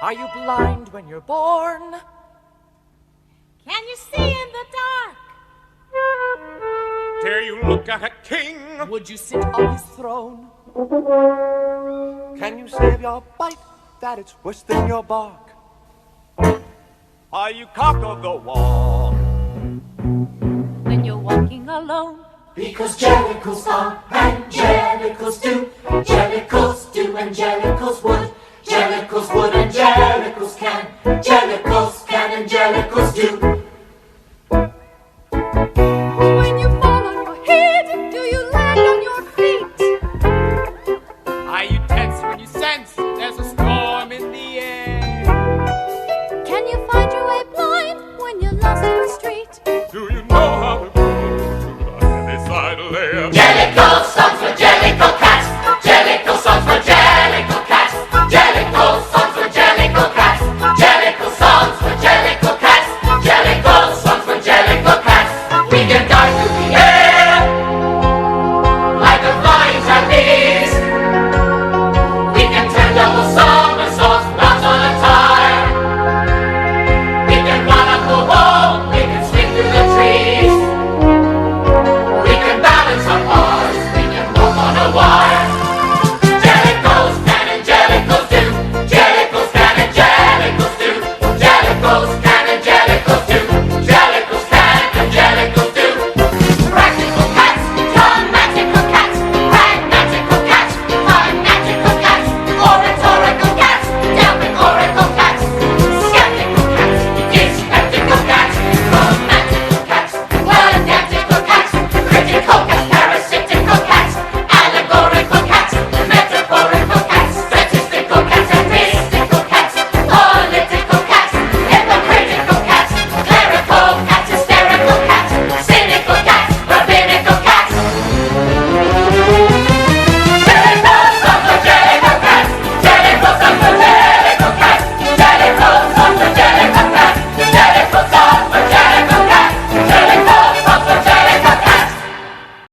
Are you blind when you're born? Can you see in the dark? Dare you look at a king? Would you sit on his throne? Can you save your bite that it's worse than your bark? Are you cock of the walk? When you're walking alone? Because Jericles are and Jericles do. Jericles do and Jericles would. Jericles would and Jericles can. Jericles can and Jericles do. When you fall on your head, do you land on your feet? Are you tense when you sense there's a storm in the air? Can you find your way blind when you're lost in the street?